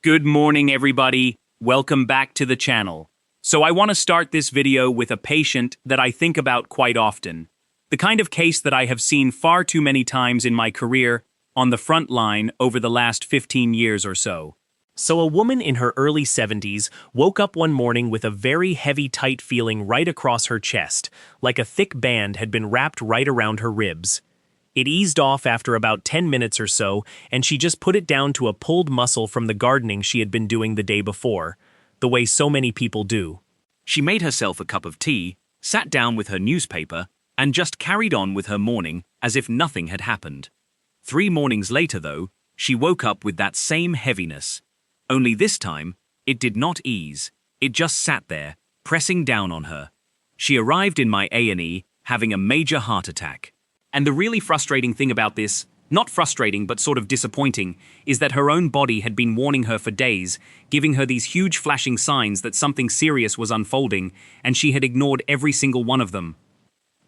Good morning, everybody. Welcome back to the channel. So I want to start this video with a patient that I think about quite often. The kind of case that I have seen far too many times in my career on the front line over the last 15 years or so. So a woman in her early 70s woke up one morning with a very heavy, tight feeling right across her chest, like a thick band had been wrapped right around her ribs. It eased off after about 10 minutes or so, and she just put it down to a pulled muscle from the gardening she had been doing the day before, the way so many people do. She made herself a cup of tea, sat down with her newspaper, and just carried on with her morning as if nothing had happened. 3 mornings later, though, she woke up with that same heaviness. Only this time, it did not ease. It just sat there, pressing down on her. She arrived in my A&E having a major heart attack. And the really frustrating thing about this, not frustrating but sort of disappointing, is that her own body had been warning her for days, giving her these huge flashing signs that something serious was unfolding, and she had ignored every single one of them.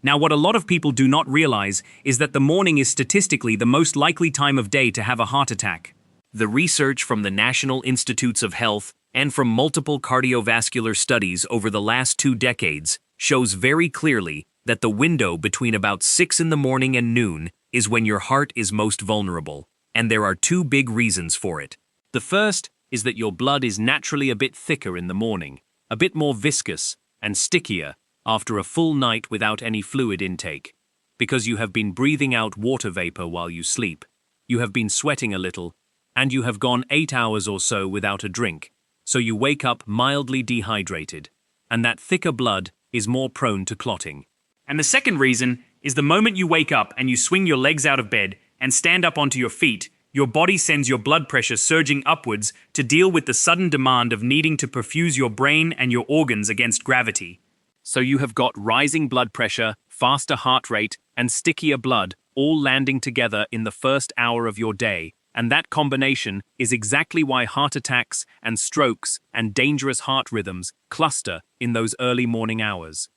Now, what a lot of people do not realize is that the morning is statistically the most likely time of day to have a heart attack. The research from the National Institutes of Health and from multiple cardiovascular studies over the last 2 decades shows very clearly that the window between about 6 in the morning and noon is when your heart is most vulnerable, and there are 2 big reasons for it. The first is that your blood is naturally a bit thicker in the morning, a bit more viscous and stickier after a full night without any fluid intake, because you have been breathing out water vapor while you sleep, you have been sweating a little, and you have gone 8 hours or so without a drink, so you wake up mildly dehydrated, and that thicker blood is more prone to clotting. And the second reason is the moment you wake up and you swing your legs out of bed and stand up onto your feet, your body sends your blood pressure surging upwards to deal with the sudden demand of needing to perfuse your brain and your organs against gravity. So you have got rising blood pressure, faster heart rate, and stickier blood all landing together in the first hour of your day. And that combination is exactly why heart attacks and strokes and dangerous heart rhythms cluster in those early morning hours.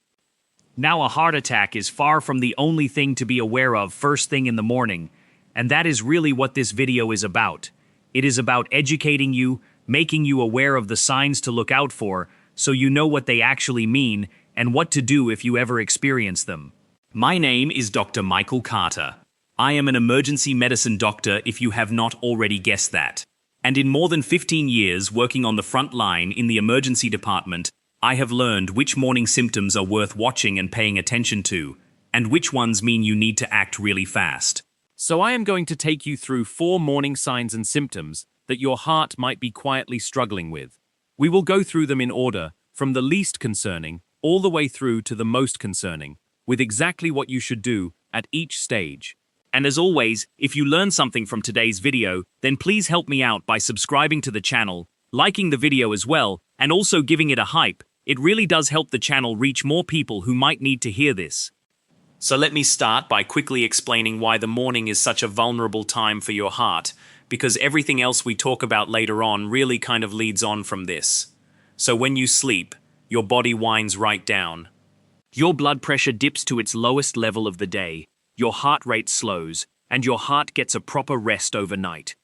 Now, a heart attack is far from the only thing to be aware of first thing in the morning, and that is really what this video is about. It is about educating you, making you aware of the signs to look out for, so you know what they actually mean and what to do if you ever experience them. My name is Dr. Michael Carter. I am an emergency medicine doctor if you have not already guessed that. And in more than 15 years working on the front line in the emergency department, I have learned which morning symptoms are worth watching and paying attention to, and which ones mean you need to act really fast. So I am going to take you through 4 morning signs and symptoms that your heart might be quietly struggling with. We will go through them in order, from the least concerning all the way through to the most concerning, with exactly what you should do at each stage. And as always, if you learn something from today's video, then please help me out by subscribing to the channel, liking the video as well, and also giving it a hype. It really does help the channel reach more people who might need to hear this. So let me start by quickly explaining why the morning is such a vulnerable time for your heart, because everything else we talk about later on really kind of leads on from this. So when you sleep, your body winds right down. Your blood pressure dips to its lowest level of the day, your heart rate slows, and your heart gets a proper rest overnight.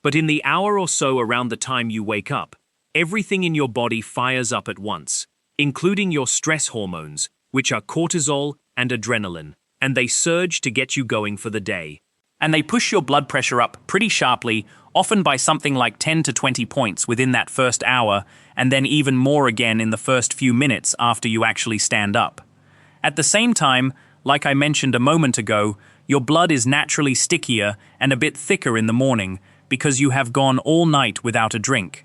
But in the hour or so around the time you wake up, everything in your body fires up at once, including your stress hormones, which are cortisol and adrenaline, and they surge to get you going for the day. And they push your blood pressure up pretty sharply, often by something like 10 to 20 points within that first hour, and then even more again in the first few minutes after you actually stand up. At the same time, like I mentioned a moment ago, your blood is naturally stickier and a bit thicker in the morning because you have gone all night without a drink.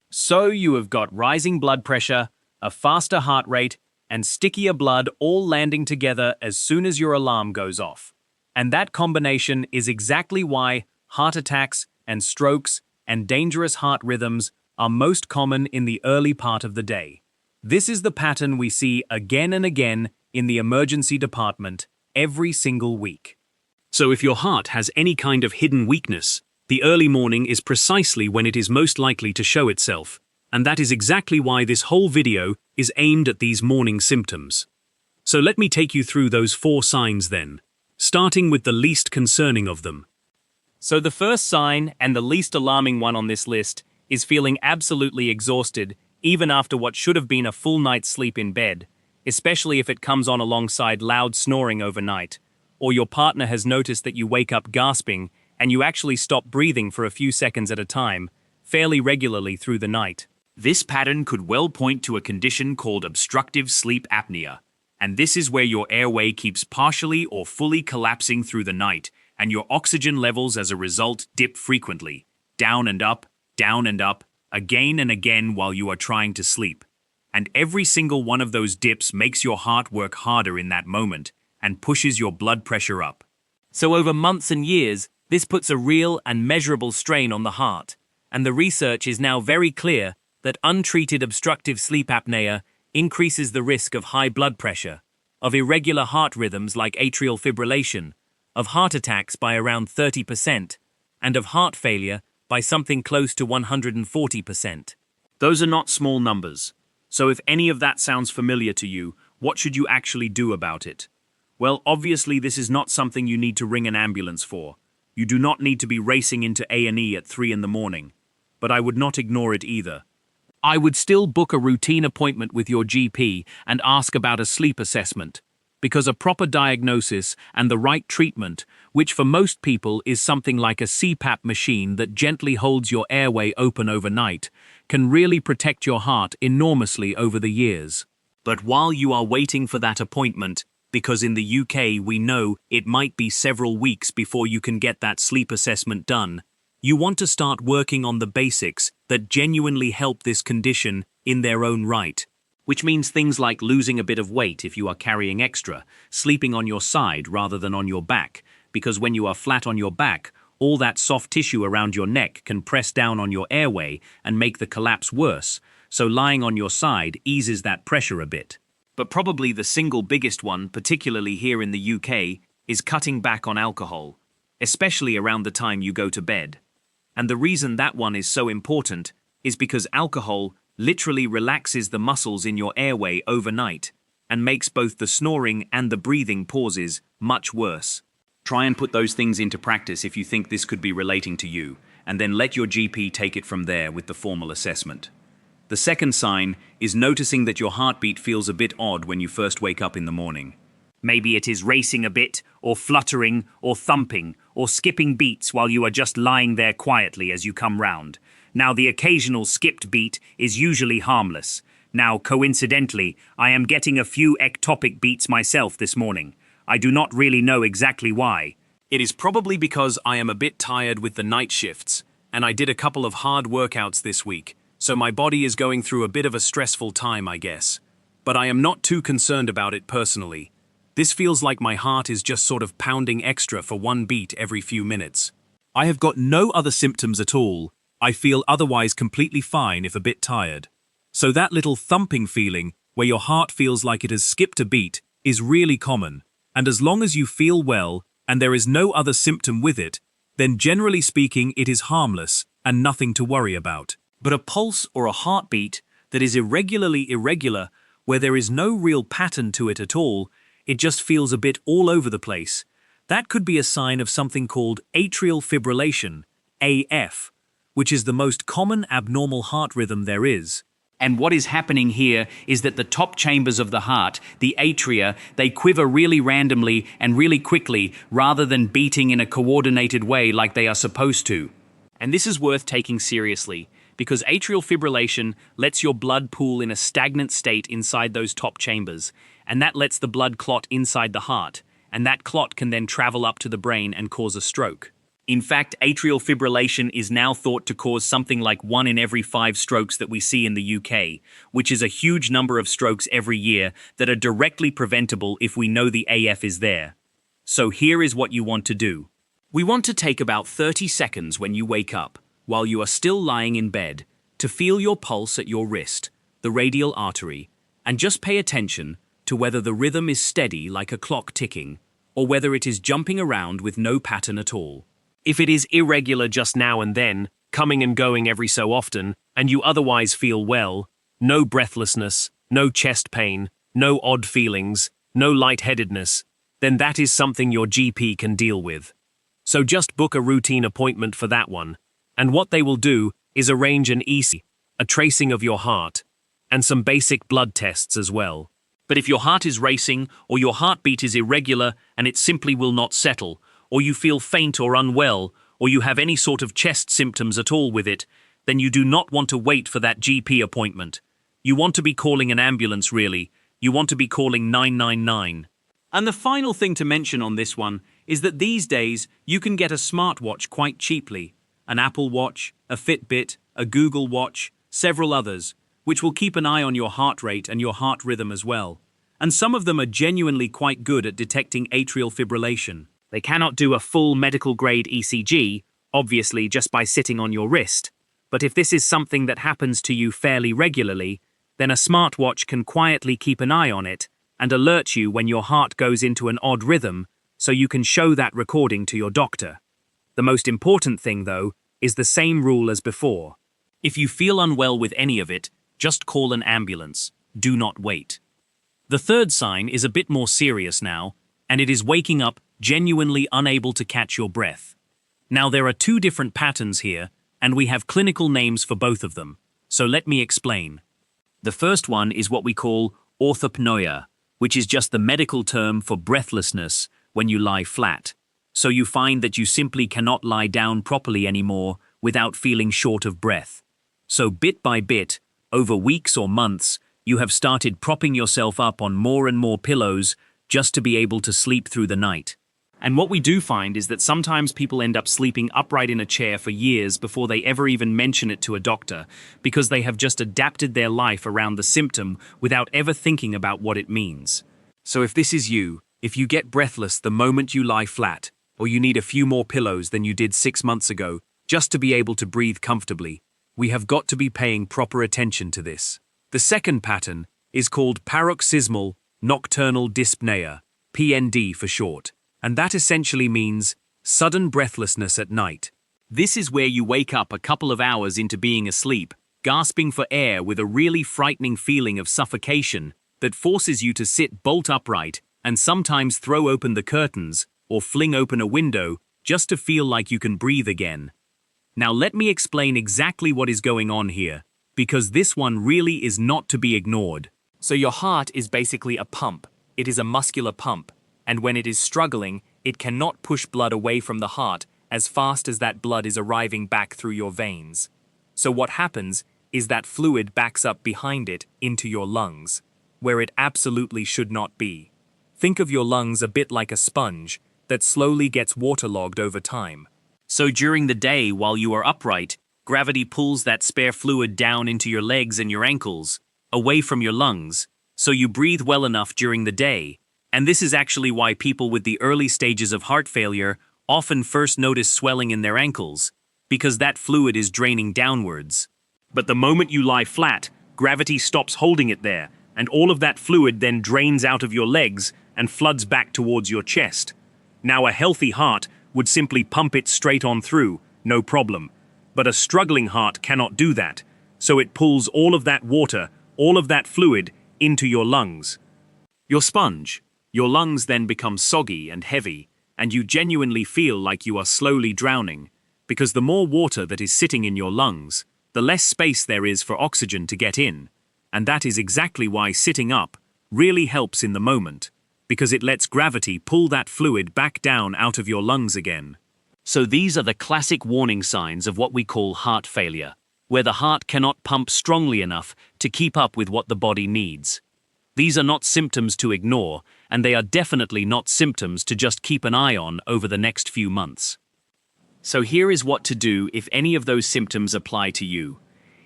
So you have got rising blood pressure, a faster heart rate, and stickier blood all landing together as soon as your alarm goes off. And that combination is exactly why heart attacks and strokes and dangerous heart rhythms are most common in the early part of the day. This is the pattern we see again and again in the emergency department every single week. So if your heart has any kind of hidden weakness, the early morning is precisely when it is most likely to show itself, and that is exactly why this whole video is aimed at these morning symptoms. So let me take you through those 4 signs then, starting with the least concerning of them. So the first sign, and the least alarming one on this list, is feeling absolutely exhausted even after what should have been a full night's sleep in bed, especially if it comes on alongside loud snoring overnight, or your partner has noticed that you wake up gasping and you actually stop breathing for a few seconds at a time, fairly regularly through the night. This pattern could well point to a condition called obstructive sleep apnea, and this is where your airway keeps partially or fully collapsing through the night, and your oxygen levels as a result dip frequently, down and up, again and again while you are trying to sleep. And every single one of those dips makes your heart work harder in that moment and pushes your blood pressure up. So over months and years, this puts a real and measurable strain on the heart, and the research is now very clear that untreated obstructive sleep apnea increases the risk of high blood pressure, of irregular heart rhythms like atrial fibrillation, of heart attacks by around 30%, and of heart failure by something close to 140%. Those are not small numbers. So if any of that sounds familiar to you, what should you actually do about it? Well, obviously this is not something you need to ring an ambulance for. You do not need to be racing into A&E at 3 in the morning. But I would not ignore it either. I would still book a routine appointment with your GP and ask about a sleep assessment, because a proper diagnosis and the right treatment, which for most people is something like a CPAP machine that gently holds your airway open overnight, can really protect your heart enormously over the years. But while you are waiting for that appointment, because in the UK we know it might be several weeks before you can get that sleep assessment done, you want to start working on the basics that genuinely help this condition in their own right. Which means things like losing a bit of weight if you are carrying extra, sleeping on your side rather than on your back, because when you are flat on your back, all that soft tissue around your neck can press down on your airway and make the collapse worse, so lying on your side eases that pressure a bit. But probably the single biggest one, particularly here in the UK, is cutting back on alcohol, especially around the time you go to bed. And the reason that one is so important is because alcohol literally relaxes the muscles in your airway overnight and makes both the snoring and the breathing pauses much worse. Try and put those things into practice if you think this could be relating to you, and then let your GP take it from there with the formal assessment. The second sign is noticing that your heartbeat feels a bit odd when you first wake up in the morning. Maybe it is racing a bit, or fluttering, or thumping, or skipping beats while you are just lying there quietly as you come round. Now, the occasional skipped beat is usually harmless. Now, coincidentally, I am getting a few ectopic beats myself this morning. I do not really know exactly why. It is probably because I am a bit tired with the night shifts, and I did a couple of hard workouts this week, so my body is going through a bit of a stressful time, I guess. But I am not too concerned about it personally. This feels like my heart is just sort of pounding extra for one beat every few minutes. I have got no other symptoms at all. I feel otherwise completely fine if a bit tired. So that little thumping feeling, where your heart feels like it has skipped a beat, is really common. And as long as you feel well, and there is no other symptom with it, then generally speaking it is harmless and nothing to worry about. But a pulse or a heartbeat that is irregularly irregular, where there is no real pattern to it at all, it just feels a bit all over the place, that could be a sign of something called atrial fibrillation, AF, which is the most common abnormal heart rhythm there is. And what is happening here is that the top chambers of the heart, the atria, they quiver really randomly and really quickly rather than beating in a coordinated way like they are supposed to. And this is worth taking seriously, because atrial fibrillation lets your blood pool in a stagnant state inside those top chambers, and that lets the blood clot inside the heart, and that clot can then travel up to the brain and cause a stroke. In fact, atrial fibrillation is now thought to cause something like 1 in every 5 strokes that we see in the UK, which is a huge number of strokes every year that are directly preventable if we know the AF is there. So here is what you want to do. We want to take about 30 seconds when you wake up, while you are still lying in bed, to feel your pulse at your wrist, the radial artery, and just pay attention to whether the rhythm is steady like a clock ticking, or whether it is jumping around with no pattern at all. If it is irregular just now and then, coming and going every so often, and you otherwise feel well, no breathlessness, no chest pain, no odd feelings, no lightheadedness, then that is something your GP can deal with. So just book a routine appointment for that one, and what they will do is arrange an ECG, a tracing of your heart, and some basic blood tests as well. But if your heart is racing, or your heartbeat is irregular and it simply will not settle, or you feel faint or unwell, or you have any sort of chest symptoms at all with it, then you do not want to wait for that GP appointment. You want to be calling an ambulance, really. You want to be calling 999. And the final thing to mention on this one is that these days you can get a smartwatch quite cheaply. An Apple Watch, a Fitbit, a Google Watch, several others, which will keep an eye on your heart rate and your heart rhythm as well. And some of them are genuinely quite good at detecting atrial fibrillation. They cannot do a full medical-grade ECG, obviously just by sitting on your wrist. But if this is something that happens to you fairly regularly, then a smartwatch can quietly keep an eye on it and alert you when your heart goes into an odd rhythm, so you can show that recording to your doctor. The most important thing, though, is the same rule as before. If you feel unwell with any of it, just call an ambulance. Do not wait. The third sign is a bit more serious now, and it is waking up genuinely unable to catch your breath. Now there are two different patterns here, and we have clinical names for both of them, so let me explain. The first one is what we call orthopnoea, which is just the medical term for breathlessness when you lie flat. So you find that you simply cannot lie down properly anymore without feeling short of breath. So bit by bit, over weeks or months, you have started propping yourself up on more and more pillows just to be able to sleep through the night. And what we do find is that sometimes people end up sleeping upright in a chair for years before they ever even mention it to a doctor, because they have just adapted their life around the symptom without ever thinking about what it means. So if this is you, if you get breathless the moment you lie flat, or you need a few more pillows than you did 6 months ago just to be able to breathe comfortably, we have got to be paying proper attention to this. The second pattern is called paroxysmal nocturnal dyspnea, PND for short, and that essentially means sudden breathlessness at night. This is where you wake up a couple of hours into being asleep, gasping for air with a really frightening feeling of suffocation that forces you to sit bolt upright and sometimes throw open the curtains or fling open a window just to feel like you can breathe again. Now let me explain exactly what is going on here, because this one really is not to be ignored. So your heart is basically a pump. It is a muscular pump, and when it is struggling, it cannot push blood away from the heart as fast as that blood is arriving back through your veins. So what happens is that fluid backs up behind it into your lungs, where it absolutely should not be. Think of your lungs a bit like a sponge that slowly gets waterlogged over time. So during the day while you are upright, gravity pulls that spare fluid down into your legs and your ankles, away from your lungs, so you breathe well enough during the day. And this is actually why people with the early stages of heart failure often first notice swelling in their ankles, because that fluid is draining downwards. But the moment you lie flat, gravity stops holding it there, and all of that fluid then drains out of your legs and floods back towards your chest. Now a healthy heart would simply pump it straight on through, no problem. But a struggling heart cannot do that, so it pulls all of that water, all of that fluid, into your lungs. Your sponge. Your lungs then become soggy and heavy, and you genuinely feel like you are slowly drowning, because the more water that is sitting in your lungs, the less space there is for oxygen to get in, and that is exactly why sitting up really helps in the moment, because it lets gravity pull that fluid back down out of your lungs again. So these are the classic warning signs of what we call heart failure, where the heart cannot pump strongly enough to keep up with what the body needs. These are not symptoms to ignore, and they are definitely not symptoms to just keep an eye on over the next few months. So here is what to do if any of those symptoms apply to you.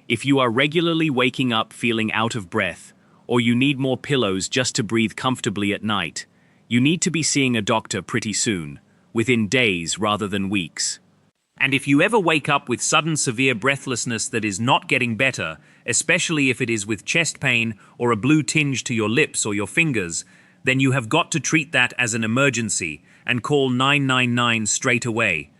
If you are regularly waking up feeling out of breath, or you need more pillows just to breathe comfortably at night, you need to be seeing a doctor pretty soon, within days rather than weeks. And if you ever wake up with sudden severe breathlessness that is not getting better, especially if it is with chest pain or a blue tinge to your lips or your fingers, then you have got to treat that as an emergency and call 999 straight away.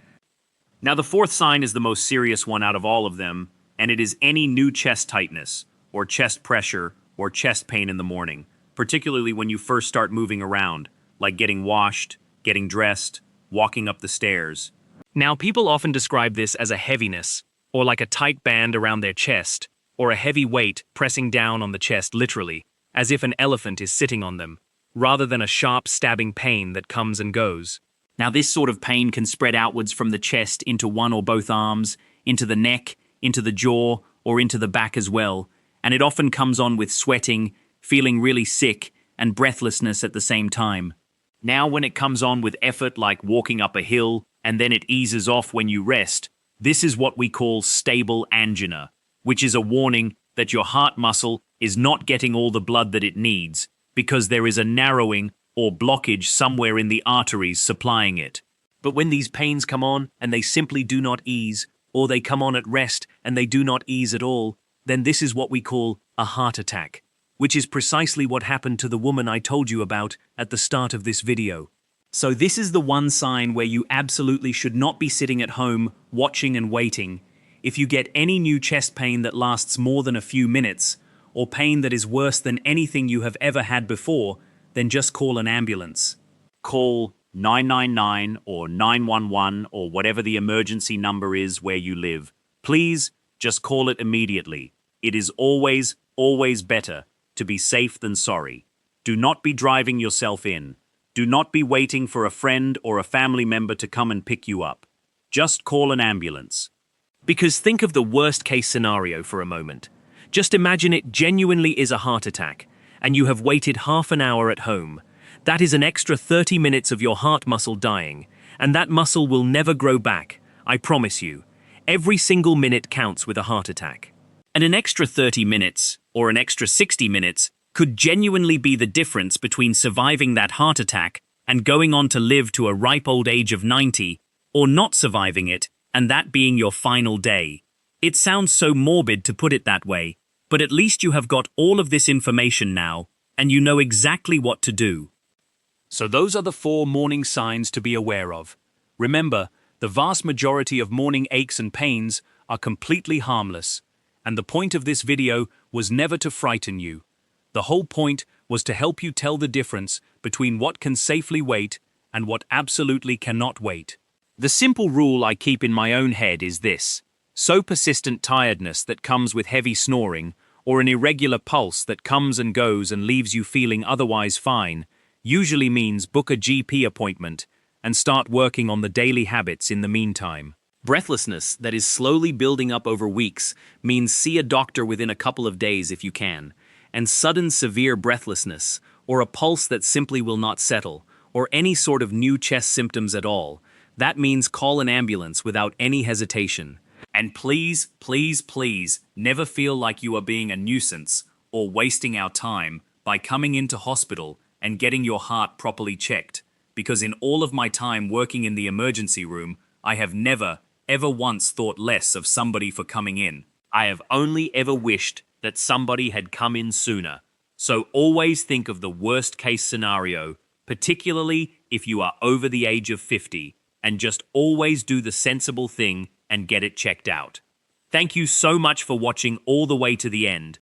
Now the fourth sign is the most serious one out of all of them, and it is any new chest tightness, or chest pressure, or chest pain in the morning, particularly when you first start moving around, like getting washed, getting dressed, walking up the stairs. Now people often describe this as a heaviness, or like a tight band around their chest, or a heavy weight pressing down on the chest literally, as if an elephant is sitting on them, rather than a sharp stabbing pain that comes and goes. Now, this sort of pain can spread outwards from the chest into one or both arms, into the neck, into the jaw, or into the back as well, and it often comes on with sweating, feeling really sick, and breathlessness at the same time. Now, when it comes on with effort like walking up a hill, and then it eases off when you rest, this is what we call stable angina, which is a warning that your heart muscle is not getting all the blood that it needs, because there is a narrowing or blockage somewhere in the arteries supplying it. But when these pains come on and they simply do not ease, or they come on at rest and they do not ease at all, then this is what we call a heart attack, which is precisely what happened to the woman I told you about at the start of this video. So this is the one sign where you absolutely should not be sitting at home, watching and waiting. If you get any new chest pain that lasts more than a few minutes, or pain that is worse than anything you have ever had before, then just call an ambulance. Call 999 or 911 or whatever the emergency number is where you live. Please, just call it immediately. It is always, always better to be safe than sorry. Do not be driving yourself in. Do not be waiting for a friend or a family member to come and pick you up. Just call an ambulance. Because think of the worst case scenario for a moment. Just imagine it genuinely is a heart attack, and you have waited half an hour at home. That is an extra 30 minutes of your heart muscle dying, and that muscle will never grow back, I promise you. Every single minute counts with a heart attack. And an extra 30 minutes, or an extra 60 minutes, could genuinely be the difference between surviving that heart attack and going on to live to a ripe old age of 90, or not surviving it, and that being your final day. It sounds so morbid to put it that way, but at least you have got all of this information now, and you know exactly what to do. So those are the 4 morning signs to be aware of. Remember, the vast majority of morning aches and pains are completely harmless, and the point of this video was never to frighten you. The whole point was to help you tell the difference between what can safely wait and what absolutely cannot wait. The simple rule I keep in my own head is this: so persistent tiredness that comes with heavy snoring, or an irregular pulse that comes and goes and leaves you feeling otherwise fine, usually means book a GP appointment and start working on the daily habits in the meantime. Breathlessness that is slowly building up over weeks means see a doctor within a couple of days if you can. And sudden severe breathlessness, or a pulse that simply will not settle, or any sort of new chest symptoms at all, that means call an ambulance without any hesitation. And please, please, please, never feel like you are being a nuisance or wasting our time by coming into hospital and getting your heart properly checked, because in all of my time working in the emergency room, I have never, ever once thought less of somebody for coming in. I have only ever wished that somebody had come in sooner. So always think of the worst case scenario, particularly if you are over the age of 50, and just always do the sensible thing and get it checked out. Thank you so much for watching all the way to the end.